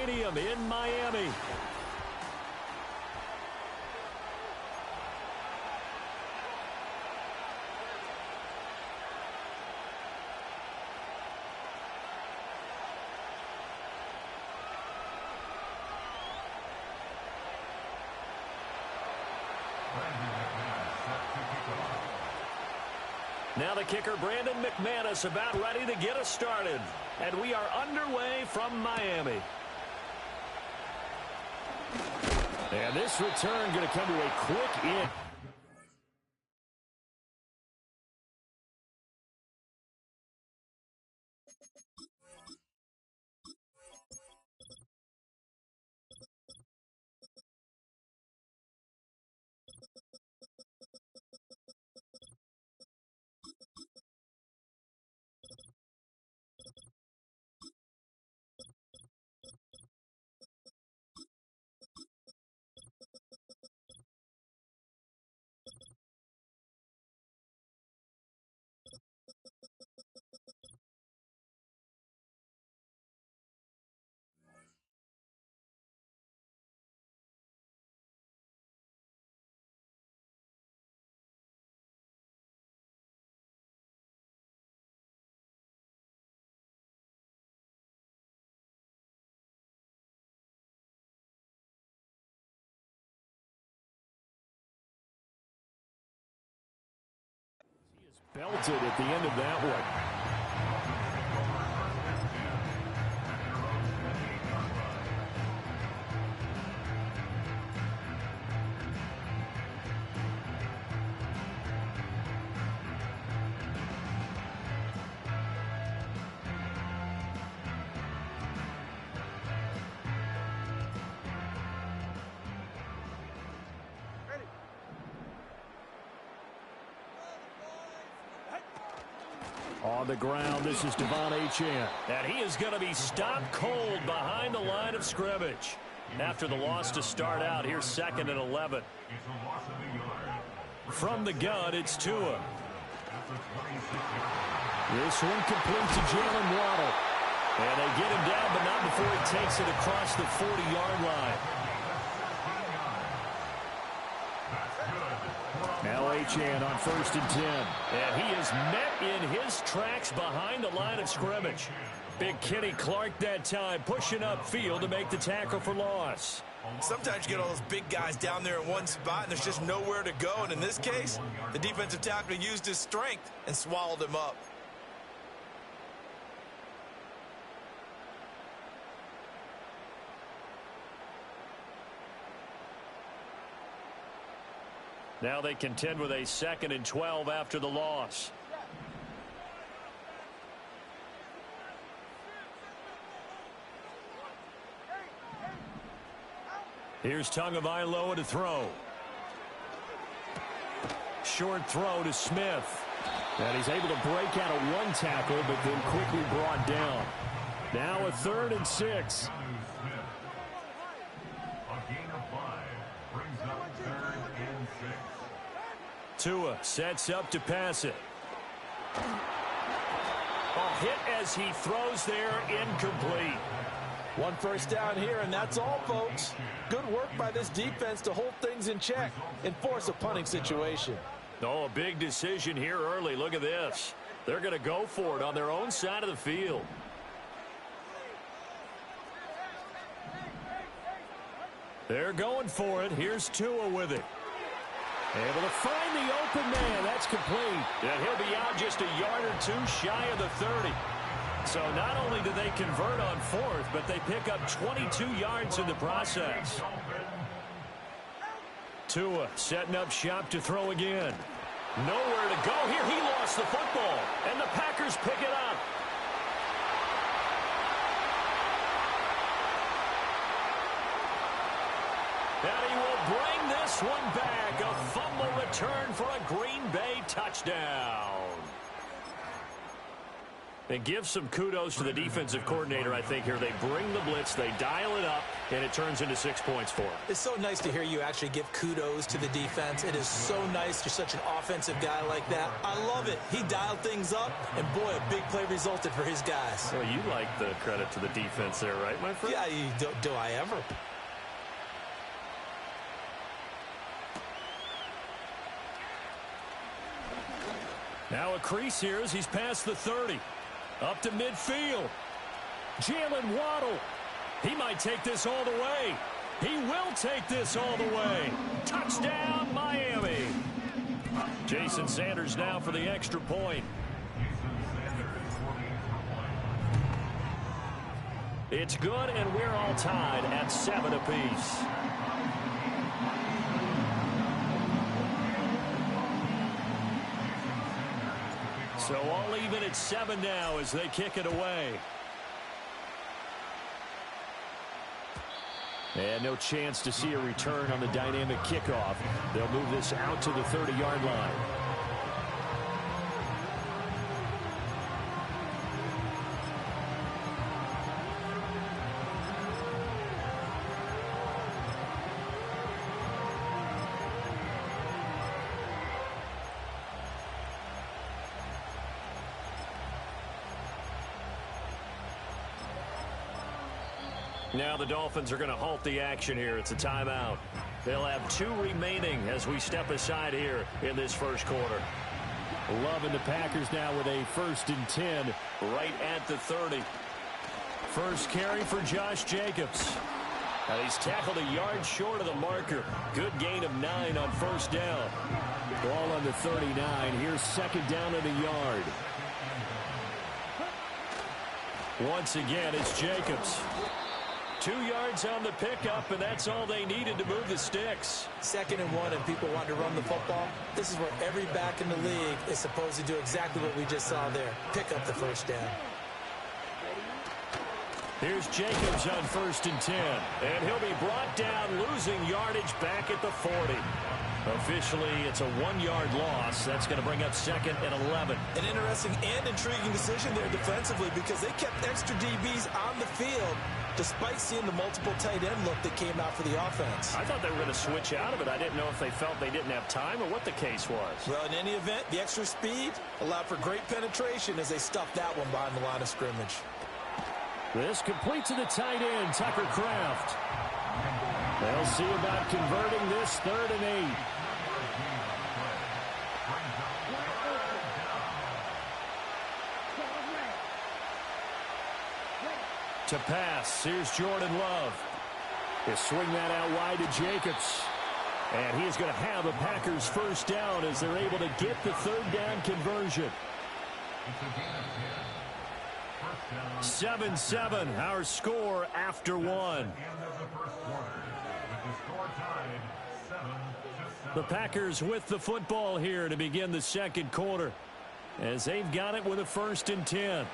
Stadium in Miami. Now the kicker, Brandon McManus, about ready to get us started. And we are underway from Miami. And this return going to come to a quick end. Belted at the end of that one. On the ground, this is Devon Achane. And he is going to be stopped cold behind the line of scrimmage. After the loss to start out, here's 2nd and 11. From the gun, it's Tua. This one complete to Jalen Waddle. And they get him down, but not before he takes it across the 40-yard line. Now Achane on 1st and 10. And he is met in his tracks behind the line of scrimmage. Big Kenny Clark that time pushing upfield to make the tackle for loss. Sometimes you get all those big guys down there in one spot and there's just nowhere to go. And in this case, the defensive tackle used his strength and swallowed him up. Now they contend with a 2nd and 12 after the loss. Here's Tagovailoa to throw. Short throw to Smith. And he's able to break out of one tackle, but then quickly brought down. Now a 3rd and 6. Tua sets up to pass it. A hit as he throws there, incomplete. 1 first down here, and that's all, folks. Good work by this defense to hold things in check and force a punting situation. Oh, a big decision here early. Look at this. They're going to go for it on their own side of the field. They're going for it. Here's Tua with it. Able to find the open man. That's complete. And he'll be out just a yard or two shy of the 30. So not only do they convert on 4th, but they pick up 22 yards in the process. Tua setting up shop to throw again. Nowhere to go here. He lost the football. And the Packers pick it up. And he will bring this one back. A fumble return for a Green Bay touchdown. And give some kudos to the defensive coordinator, I think, here. They bring the blitz, they dial it up, and it turns into 6 points for them. It's so nice to hear you actually give kudos to the defense. It is so nice. You're such an offensive guy like that. I love it. He dialed things up, and boy, a big play resulted for his guys. Well, you like the credit to the defense there, right, my friend? Yeah, do I ever? Now a crease here as he's past the 30. Up to midfield. Jalen Waddle. He might take this all the way. He will take this all the way. Touchdown, Miami. Jason Sanders now for the extra point. It's good, and we're all tied at 7 apiece. So all even at 7 now as they kick it away. And no chance to see a return on the dynamic kickoff. They'll move this out to the 30-yard line. Now the Dolphins are going to halt the action here. It's a timeout. They'll have 2 remaining as we step aside here in this first quarter. Loving the Packers now with a 1st and 10 right at the 30. First carry for Josh Jacobs. Now he's tackled a yard short of the marker. Good gain of 9 on 1st down. Ball on the 39. Here's 2nd down and a yard. Once again, it's Jacobs. 2 yards on the pickup, and that's all they needed to move the sticks. 2nd and 1, and people want to run the football. This is where every back in the league is supposed to do exactly what we just saw there. Pick up the 1st down. Here's Jacobs on 1st and 10. And he'll be brought down, losing yardage back at the 40. Officially, it's a 1-yard loss. That's going to bring up 2nd and 11. An interesting and intriguing decision there defensively because they kept extra DBs on the field despite seeing the multiple tight end look that came out for the offense. I thought they were going to switch out of it. I didn't know if they felt they didn't have time or what the case was. Well, in any event, the extra speed allowed for great penetration as they stuffed that one behind the line of scrimmage. This complete to the tight end, Tucker Kraft. They'll see about converting this 3rd and 8. To pass, here's Jordan Love. He'll swing that out wide to Jacobs. And he's going to have a Packers 1st down as they're able to get the 3rd down conversion. 7-7, our score after 1. The Packers with the football here to begin the 2nd quarter as they've got it with a 1st and 10.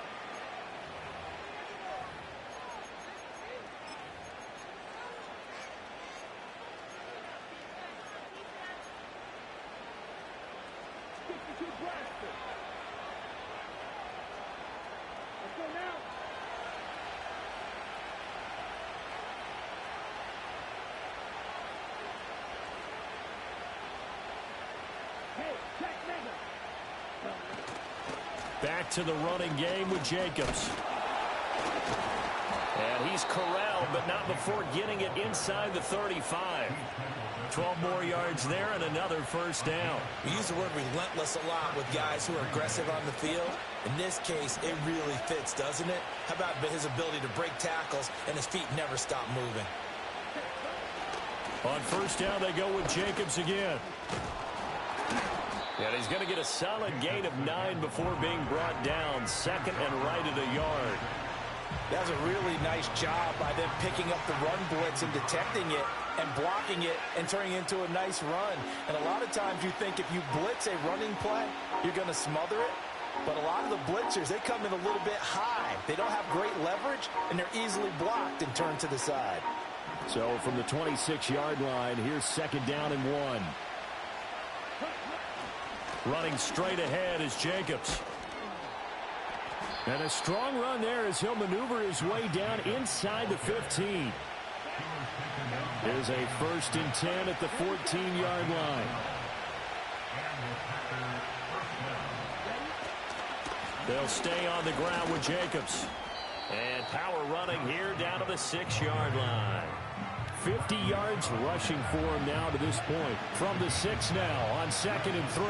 Back to the running game with Jacobs. And he's corralled, but not before getting it inside the 35. 12 more yards there and another 1st down. We use the word relentless a lot with guys who are aggressive on the field. In this case, it really fits, doesn't it? How about his ability to break tackles and his feet never stop moving? On 1st down, they go with Jacobs again. And he's going to get a solid gain of 9 before being brought down. 2nd and right at a yard. That was a really nice job by them picking up the run blitz and detecting it and blocking it and turning it into a nice run. And a lot of times you think if you blitz a running play, you're going to smother it. But a lot of the blitzers, they come in a little bit high. They don't have great leverage, and they're easily blocked and turned to the side. So from the 26-yard line, here's 2nd down and 1. Running straight ahead is Jacobs. And a strong run there as he'll maneuver his way down inside the 15. Here's a 1st and 10 at the 14-yard line. They'll stay on the ground with Jacobs. And power running here down to the 6-yard line. 50 yards rushing for him now to this point. From the 6 now on 2nd and 3.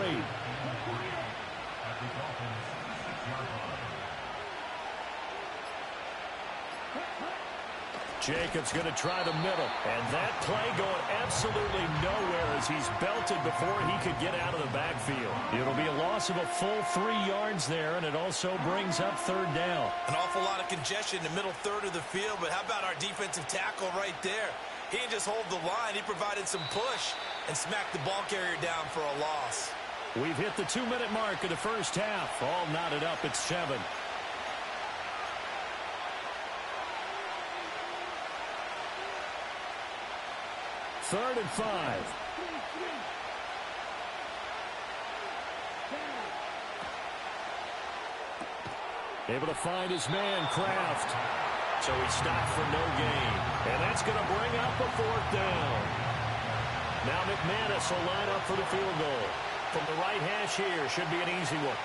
Jacobs going to try the middle. And that play going absolutely nowhere as he's belted before he could get out of the backfield. It'll be a loss of a full 3 yards there, and it also brings up 3rd down. An awful lot of congestion in the middle third of the field, but how about our defensive tackle right there? He didn't just hold the line. He provided some push and smacked the ball carrier down for a loss. We've hit the 2-minute mark of the first half. All knotted up at 7. Third and 5. Able to find his man, Kraft. So he stopped for no gain. And that's going to bring up a 4th down. Now McManus will line up for the field goal. From the right hash here, should be an easy one.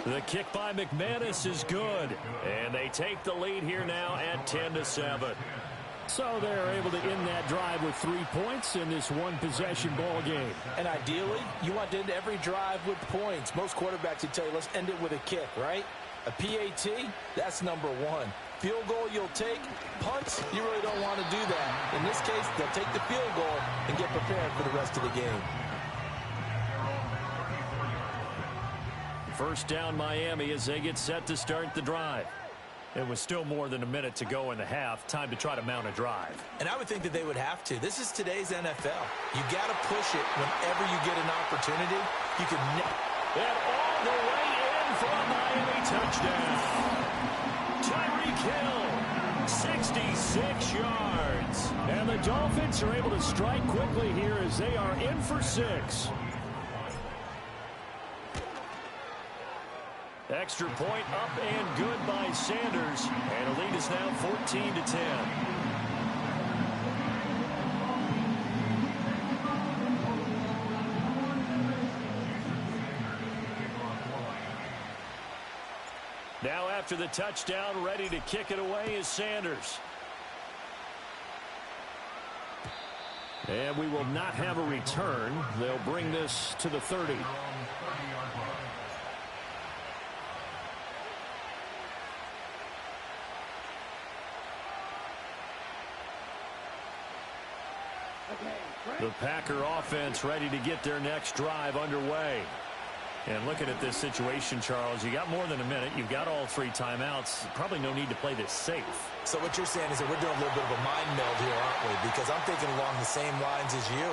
The kick by McManus is good. And they take the lead here now at 10-7. So they're able to end that drive with 3 points in this one-possession ball game. And ideally, you want to end every drive with points. Most quarterbacks would tell you, let's end it with a kick, right? A PAT, that's number 1. Field goal you'll take. Punts, you really don't want to do that. In this case, they'll take the field goal and get prepared for the rest of the game. First down Miami as they get set to start the drive. It was still more than a minute to go in the half. Time to try to mount a drive. And I would think that they would have to. This is today's NFL. You got to push it whenever you get an opportunity. You can and all the way in for a Miami touchdown. Tyreek Hill, 66 yards. And the Dolphins are able to strike quickly here as they are in for 6. Extra point up and good by Sanders. And the lead is now 14-10. Now after the touchdown, ready to kick it away is Sanders. And we will not have a return. They'll bring this to the 30. The Packer offense ready to get their next drive underway. And looking at this situation, Charles, you got more than a minute. You've got all 3 timeouts. Probably no need to play this safe. So what you're saying is that we're doing a little bit of a mind meld here, aren't we? Because I'm thinking along the same lines as you.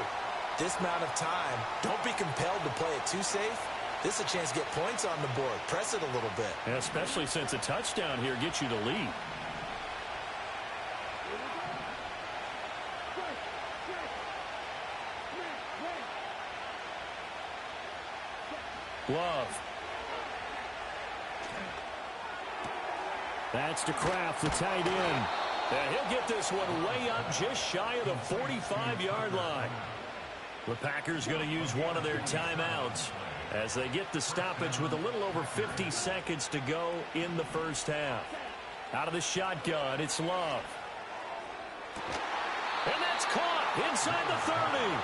This amount of time, don't be compelled to play it too safe. This is a chance to get points on the board. Press it a little bit. And especially since a touchdown here gets you the lead. Love. That's to Kraft, the tight end. And he'll get this one way up just shy of the 45-yard line. The Packers going to use one of their timeouts as they get the stoppage with a little over 50 seconds to go in the first half. Out of the shotgun, it's Love. And that's caught inside the 30.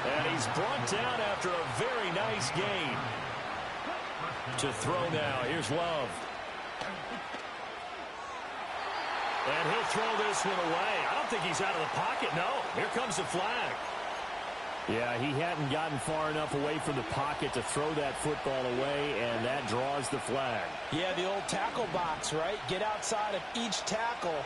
And he's brought down after a very nice gain. To throw now. Here's Love. And he'll throw this one away. I don't think he's out of the pocket. No. Here comes the flag. Yeah, he hadn't gotten far enough away from the pocket to throw that football away, and that draws the flag. Yeah, the old tackle box, right? Get outside of each tackle,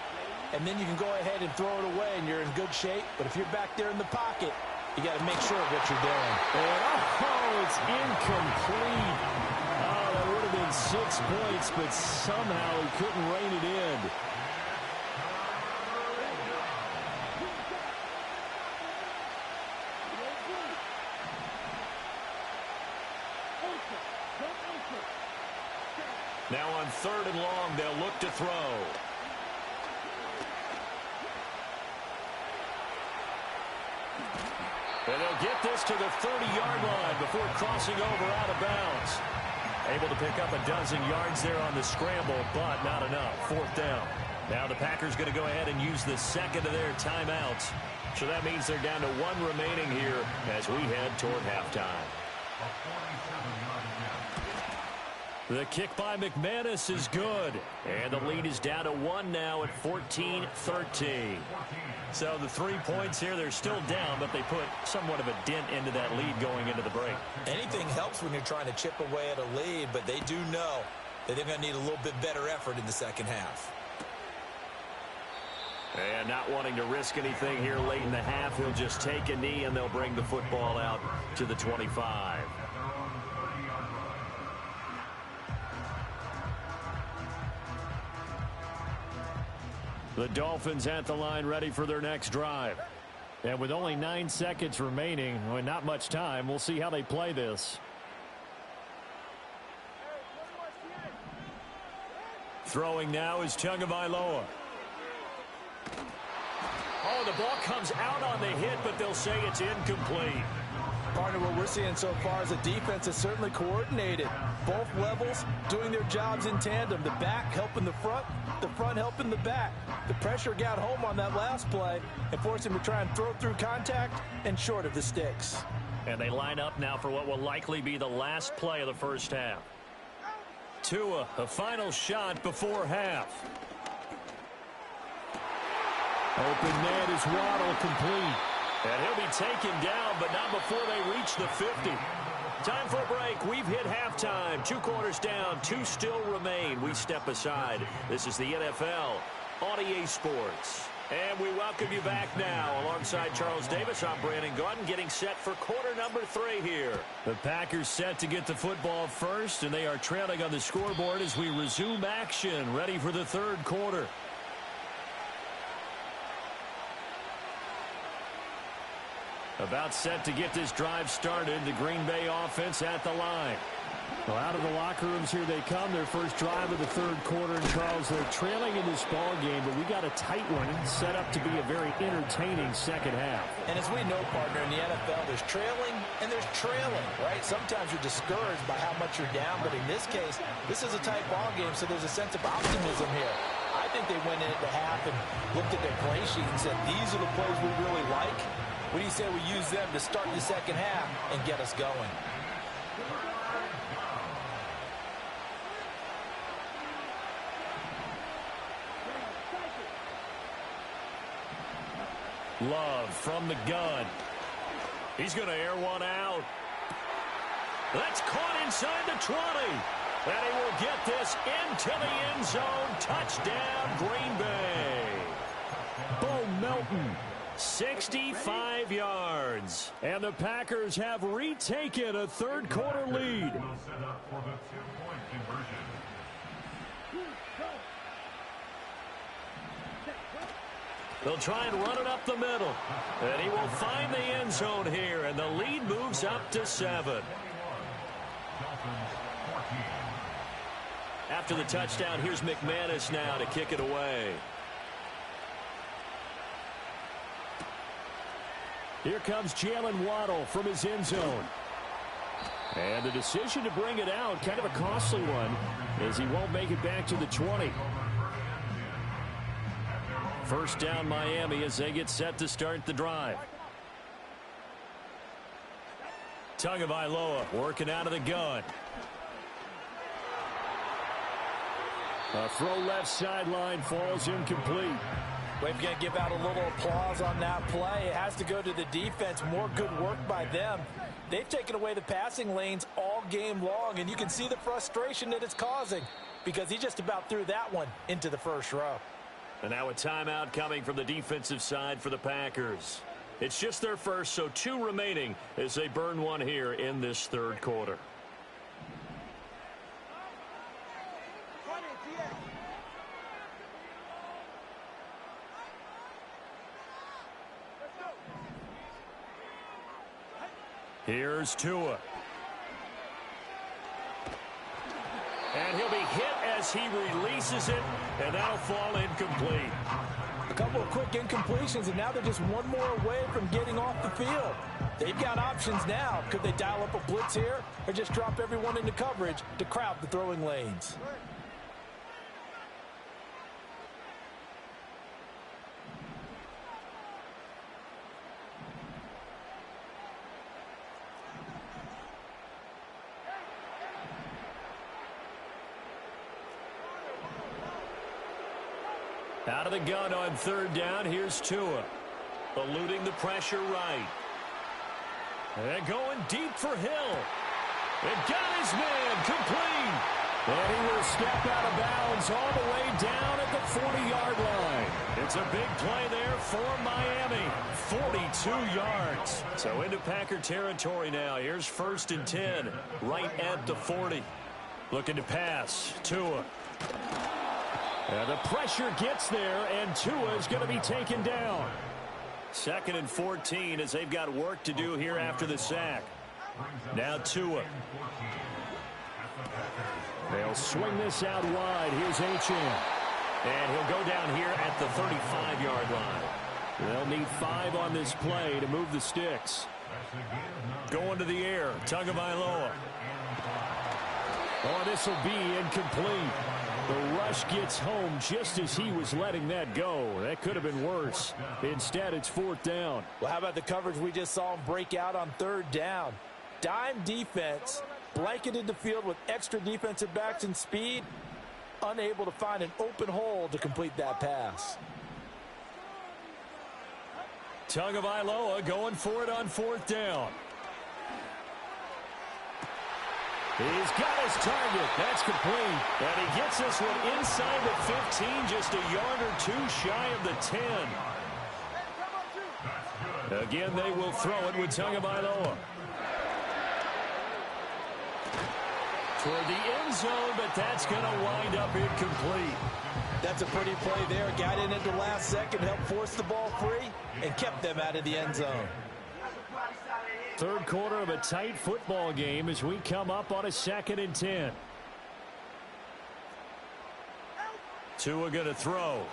and then you can go ahead and throw it away, and you're in good shape. But if you're back there in the pocket, you got to make sure of what you're doing. And, oh, it's incomplete. Oh, that would have been 6 points, but somehow he couldn't rein it in. Now on 3rd and long, they'll look to throw. And they'll get this to the 30-yard line before crossing over out of bounds. Able to pick up a dozen yards there on the scramble, but not enough. 4th down. Now the Packers going to go ahead and use the second of their timeouts. So that means they're down to 1 remaining here as we head toward halftime. The kick by McManus is good. And the lead is down to 1 now at 14-13. So the 3 points here, they're still down, but they put somewhat of a dent into that lead going into the break. Anything helps when you're trying to chip away at a lead, but they do know that they're going to need a little bit better effort in the second half. And not wanting to risk anything here late in the half, he'll just take a knee and they'll bring the football out to the 25. The Dolphins at the line ready for their next drive. And with only 9 seconds remaining, and not much time, we'll see how they play this. Throwing now is Tagovailoa. Oh, the ball comes out on the hit, but they'll say it's incomplete. Partner, what we're seeing so far is the defense is certainly coordinated. Both levels doing their jobs in tandem. The back helping the front helping the back. The pressure got home on that last play and forced him to try and throw through contact and short of the sticks. And they line up now for what will likely be the last play of the first half. Tua, a final shot before half. Open man is Waddle, complete. And he'll be taken down, but not before they reach the 50. Time for a break. We've hit halftime. 2 quarters down, 2 still remain. We step aside. This is the NFL on EA Sports. And we welcome you back now. Alongside Charles Davis, I'm Brandon Gaudin, getting set for quarter number 3 here. The Packers set to get the football first, and they are trailing on the scoreboard as we resume action, ready for the 3rd quarter. About set to get this drive started. The Green Bay offense at the line. Well, out of the locker rooms here they come. Their first drive of the 3rd quarter. And Charles, they're trailing in this ball game, but we got a tight one set up to be a very entertaining second half. And as we know, partner, in the NFL, there's trailing and there's trailing, right? Sometimes you're discouraged by how much you're down, but in this case, this is a tight ball game, so there's a sense of optimism here. I think they went into half and looked at their play sheet and said, these are the plays we really like. What do you say we use them to start the second half and get us going? Love from the gun. He's going to air one out. That's caught inside the 20. And he will get this into the end zone. Touchdown, Green Bay. Bo Melton. 65 yards. And the Packers have retaken a 3rd quarter lead. They'll try and run it up the middle. And he will find the end zone here. And the lead moves up to 7. After the touchdown, here's McManus now to kick it away. Here comes Jalen Waddle from his end zone. And the decision to bring it out, kind of a costly one, as he won't make it back to the 20. First down Miami as they get set to start the drive. Tagovailoa working out of the gun. A throw left sideline falls incomplete. We're going to give out a little applause on that play. It has to go to the defense. More good work by them. They've taken away the passing lanes all game long, and you can see the frustration that it's causing because he just about threw that one into the first row. And now a timeout coming from the defensive side for the Packers. It's just their first, so 2 remaining as they burn one here in this third quarter. Here's Tua. And he'll be hit as he releases it, and that'll fall incomplete. A couple of quick incompletions, and now they're just one more away from getting off the field. They've got options now. Could they dial up a blitz here or just drop everyone into coverage to crowd the throwing lanes? Out of the gun on third down, here's Tua. Eluding the pressure right. And going deep for Hill. And got his man complete. And he will step out of bounds all the way down at the 40-yard line. It's a big play there for Miami. 42 yards. So into Packer territory now. Here's 1st and 10, right at the 40. Looking to pass. Tua. And the pressure gets there, and Tua is going to be taken down. 2nd and 14 as they've got work to do here after the sack. Now Tua. They'll swing this out wide. Here's Achane. And he'll go down here at the 35-yard line. They'll need 5 on this play to move the sticks. Going to the air, Tagovailoa. Oh, this will be incomplete. The rush gets home just as he was letting that go. That could have been worse. Instead, it's 4th down. Well, how about the coverage we just saw him break out on 3rd down? Dime defense, blanketed the field with extra defensive backs and speed, unable to find an open hole to complete that pass. Tagovailoa going for it on 4th down. He's got his target. That's complete. And he gets this one inside the 15, just a yard or 2 shy of the 10. Again, they will throw it with Tagovailoa. Toward the end zone, but that's going to wind up incomplete. That's a pretty play there. Got in at the last second, helped force the ball free, and kept them out of the end zone. Third quarter of a tight football game as we come up on a 2nd and 10. Tua going to throw.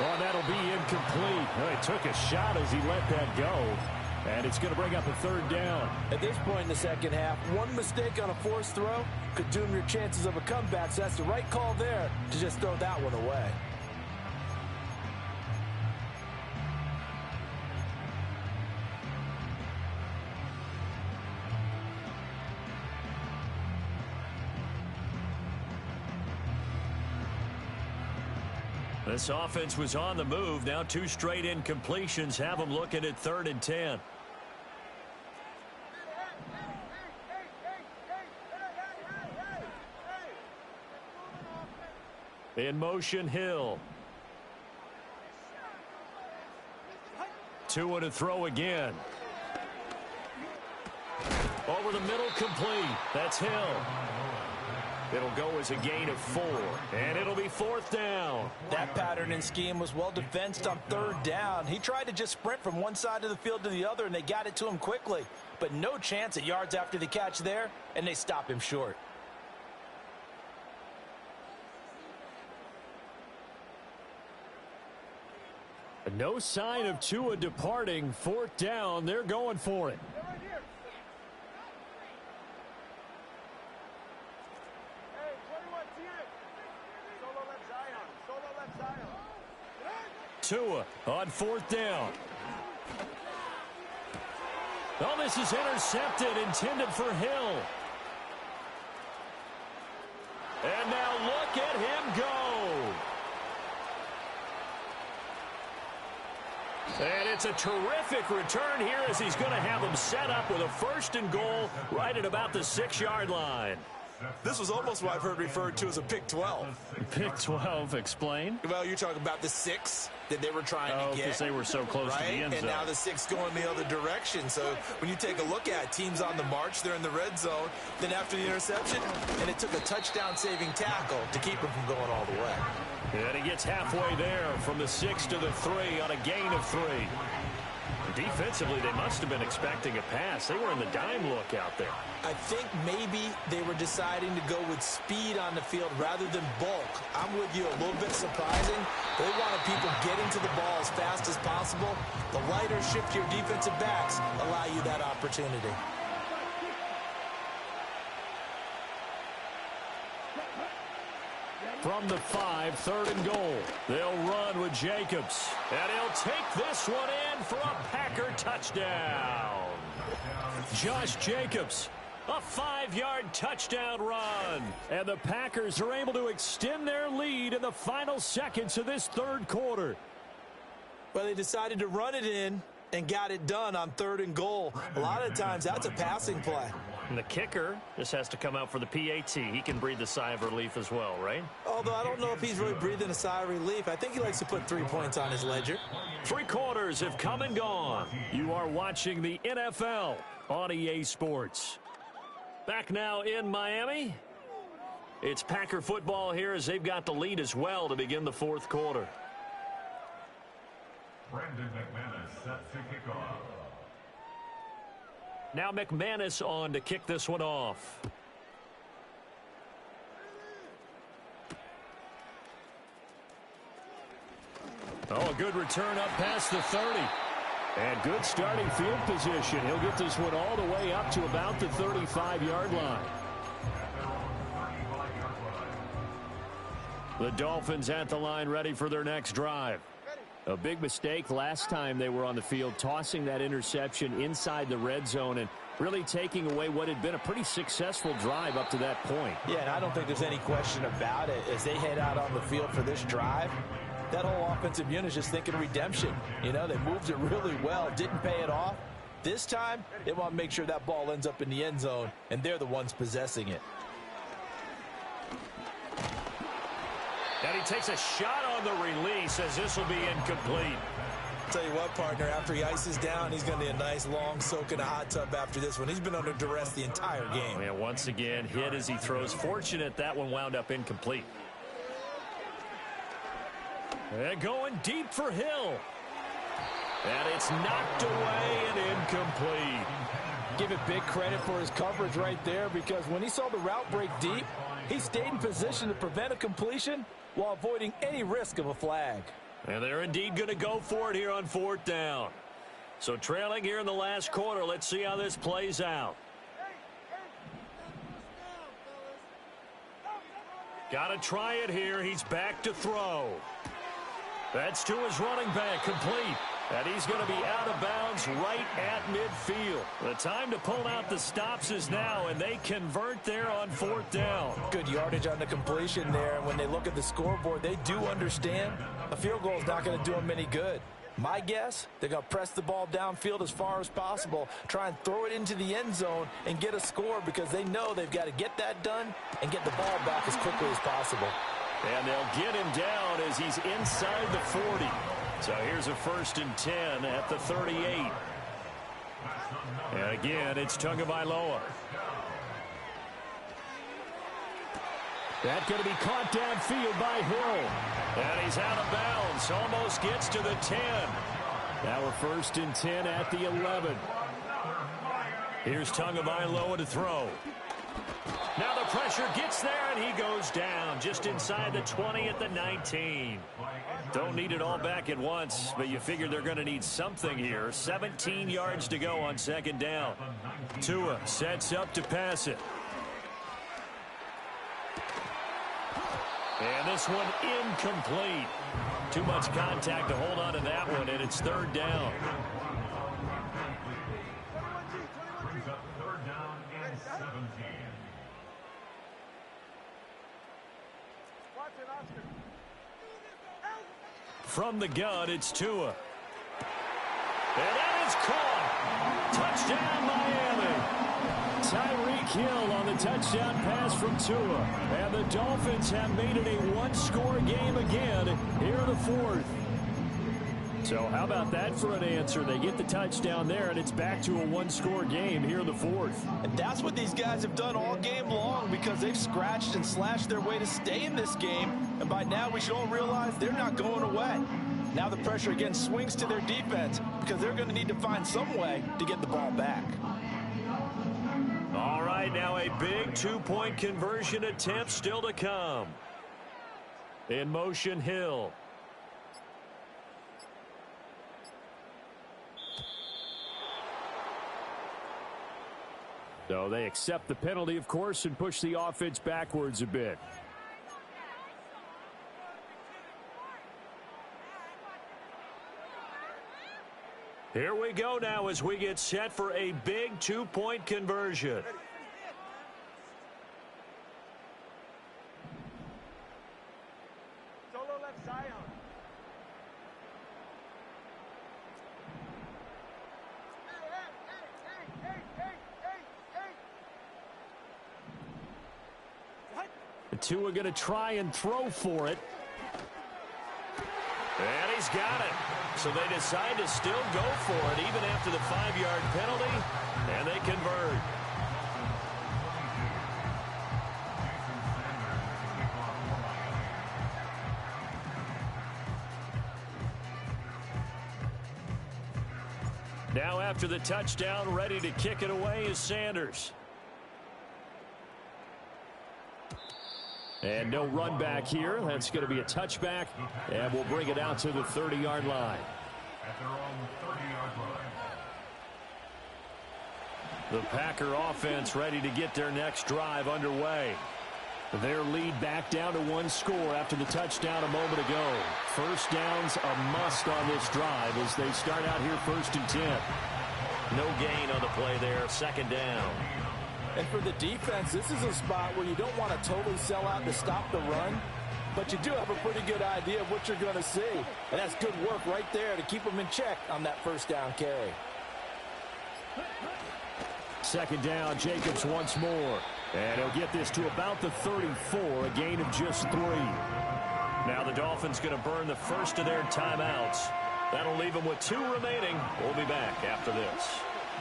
Oh, that'll be incomplete. Oh, he took a shot as he let that go. And it's going to bring up a 3rd down. At this point in the second half, one mistake on a forced throw could doom your chances of a comeback. So that's the right call there to just throw that one away. This offense was on the move. Now 2 straight incompletions have them looking at 3rd and 10. In motion, Hill. Tua to throw again. Over the middle, complete. That's Hill. It'll go as a gain of 4, and it'll be 4th down. That pattern and scheme was well defensed on 3rd down. He tried to just sprint from one side of the field to the other, and they got it to him quickly. But no chance at yards after the catch there, and they stop him short. No sign of Tua departing. 4th down. They're going for it. Tua on 4th down. Oh, this is intercepted, intended for Hill. And now look at him go. And it's a terrific return here as he's going to have them set up with a 1st and goal right at about the 6-yard line. This was almost what I've heard referred to as a pick 12. Pick 12, explain. Well, you're talking about the 6 that they were trying to get. Because they were so close to the end zone. And now the 6 going the other direction. So when you take a look at teams on the march, they're in the red zone. Then after the interception, and it took a touchdown-saving tackle to keep him from going all the way. And he gets halfway there from the 6 to the 3 on a gain of 3. Defensively, they must have been expecting a pass. They were in the dime look out there. I think maybe they were deciding to go with speed on the field rather than bulk. I'm with you, a little bit surprising. They wanted people getting to the ball as fast as possible. The lighter, shiftier defensive backs allow you that opportunity. From the 5, 3rd and goal. They'll run with Jacobs. And he'll take this one in for a Packer touchdown. Josh Jacobs, a 5-yard touchdown run. And the Packers are able to extend their lead in the final seconds of this 3rd quarter. Well, they decided to run it in and got it done on 3rd and goal. A lot of times, that's a passing play. And the kicker just has to come out for the PAT. He can breathe a sigh of relief as well, right? Although I don't know if he's really breathing a sigh of relief. I think he likes to put 3 points on his ledger. 3 quarters have come and gone. You are watching the NFL on EA Sports. Back now in Miami. It's Packer football here as they've got the lead as well to begin the 4th quarter. Brandon McManus set to kick off. Now McManus on to kick this one off. Oh, a good return up past the 30. And good starting field position. He'll get this one all the way up to about the 35-yard line. The Dolphins at the line ready for their next drive. A big mistake last time they were on the field, tossing that interception inside the red zone and really taking away what had been a pretty successful drive up to that point. Yeah, and I don't think there's any question about it. As they head out on the field for this drive, that whole offensive unit is just thinking redemption. You know, they moved it really well, didn't pay it off. This time, they want to make sure that ball ends up in the end zone, and they're the ones possessing it. And he takes a shot on the release as this will be incomplete. Tell you what, partner, after he ices down, he's going to need a nice long soak in a hot tub after this one. He's been under duress the entire game. And once again, hit as he throws. Fortunate that one wound up incomplete. And going deep for Hill. And it's knocked away and incomplete. Give it big credit for his coverage right there, because when he saw the route break deep, he stayed in position to prevent a completion while avoiding any risk of a flag. And they're indeed going to go for it here on 4th down. So trailing here in the last quarter, let's see how this plays out. Got to try it here. He's back to throw. That's to his running back, complete. And he's going to be out of bounds right at midfield. The time to pull out the stops is now, and they convert there on 4th down. Good yardage on the completion there. And when they look at the scoreboard, they do understand a field goal is not going to do them any good. My guess, they're going to press the ball downfield as far as possible, try and throw it into the end zone and get a score, because they know they've got to get that done and get the ball back as quickly as possible. And they'll get him down as he's inside the 40. So here's a 1st and 10 at the 38. And again, it's Tagovailoa. That's going to be caught downfield by Hill. And he's out of bounds. Almost gets to the 10. Now we're 1st and 10 at the 11. Here's Tagovailoa to throw. Now the pressure gets there, and he goes down just inside the 20 at the 19. Don't need it all back at once, but you figure they're going to need something here. 17 yards to go on 2nd down. Tua sets up to pass it. And this one incomplete. Too much contact to hold on to that one, and it's 3rd down. Brings up 3rd down and 17. From the gun, it's Tua. And that is caught. Touchdown, Miami. Tyreek Hill on the touchdown pass from Tua. And the Dolphins have made it a one-score game again here in the fourth. So how about that for an answer? They get the touchdown there, and it's back to a one-score game here in the fourth. And that's what these guys have done all game long because they've scratched and slashed their way to stay in this game. And by now we should all realize they're not going away. Now the pressure again swings to their defense because they're going to need to find some way to get the ball back. All right, now a big two-point conversion attempt still to come. In motion, Hill. So they accept the penalty, of course, and push the offense backwards a bit. Here we go now as we get set for a big two-point conversion. Solo left Zion. Tua going to try and throw for it. And he's got it. So they decide to still go for it even after the 5-yard penalty, and they convert. Now after the touchdown, ready to kick it away is Sanders. And no run back here. That's going to be a touchback, and we'll bring it out to the 30-yard line. At their own 30-yard line. The Packer offense ready to get their next drive underway. Their lead back down to one score after the touchdown a moment ago. First down's a must on this drive as they start out here 1st and 10. No gain on the play there, 2nd down. And for the defense, this is a spot where you don't want to totally sell out to stop the run, but you do have a pretty good idea of what you're going to see. And that's good work right there to keep them in check on that first down carry. 2nd down, Jacobs once more. And he'll get this to about the 34, a gain of just 3. Now the Dolphins going to burn the first of their timeouts. That'll leave them with 2 remaining. We'll be back after this.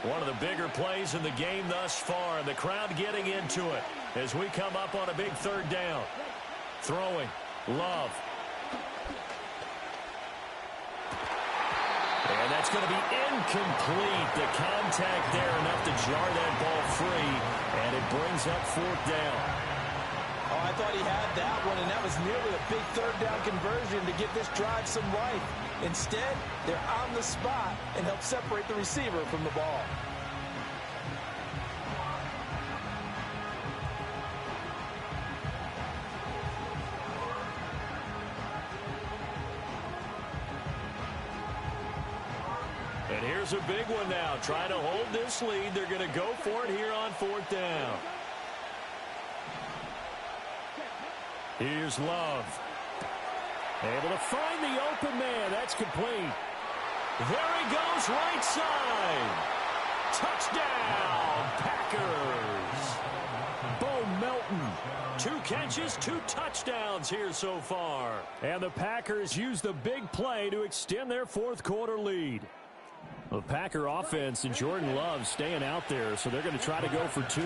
One of the bigger plays in the game thus far, and the crowd getting into it as we come up on a big 3rd down. Throwing, Love. And that's going to be incomplete. The contact there enough to jar that ball free, and it brings up 4th down. Oh, I thought he had that one, and that was nearly a big 3rd down conversion to give this drive some life. Instead, they're on the spot and help separate the receiver from the ball. And here's a big one now. Trying to hold this lead. They're going to go for it here on 4th down. Here's Love. Able to find the open man. That's complete. There he goes, right side. Touchdown, Packers. Bo Melton. 2 catches, 2 touchdowns here so far. And the Packers use the big play to extend their 4th quarter lead. The Packer offense and Jordan Love staying out there, so they're going to try to go for 2.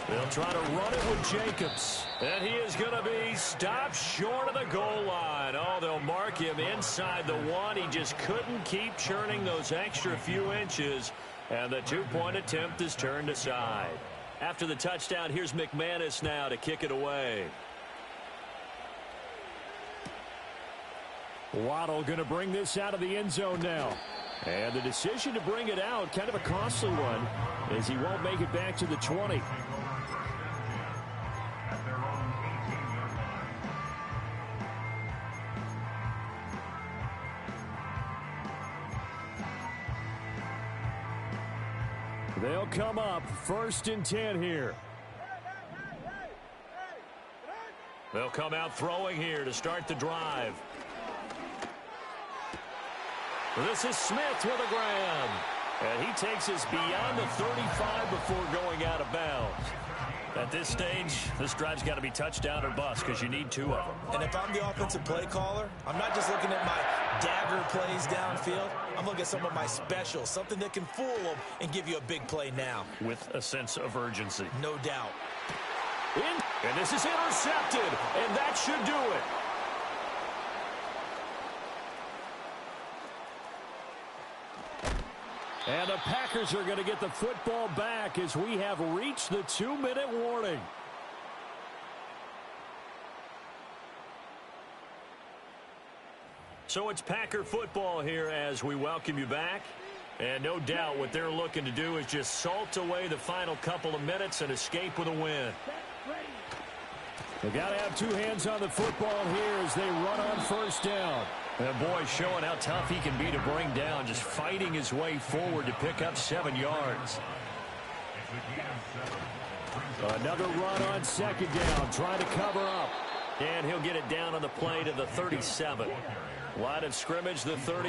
They'll try to run it with Jacobs. And he is going to be stopped short of the goal line. Oh, they'll mark him inside the 1. He just couldn't keep churning those extra few inches. And the 2-point attempt is turned aside. After the touchdown, here's McManus now to kick it away. Waddle going to bring this out of the end zone now. And the decision to bring it out, kind of a costly one, as he won't make it back to the 20. They'll come up 1st and 10 here. They'll come out throwing here to start the drive. This is Smith with a grab. And he takes us beyond the 35 before going out of bounds. At this stage, this drive's got to be touchdown or bust because you need 2 of them. And if I'm the offensive play caller, I'm not just looking at my dagger plays downfield. I'm looking at some of my specials, something that can fool them and give you a big play now. With a sense of urgency. No doubt. And this is intercepted, and that should do it. And the Packers are going to get the football back as we have reached the 2-minute warning. So it's Packer football here as we welcome you back. And no doubt what they're looking to do is just salt away the final couple of minutes and escape with a win. They've got to have 2 hands on the football here as they run on first down. And boy, showing how tough he can be to bring down, just fighting his way forward to pick up 7 yards. Another run on second down, trying to cover up. And he'll get it down on the play to the 37. Line of scrimmage, the 30.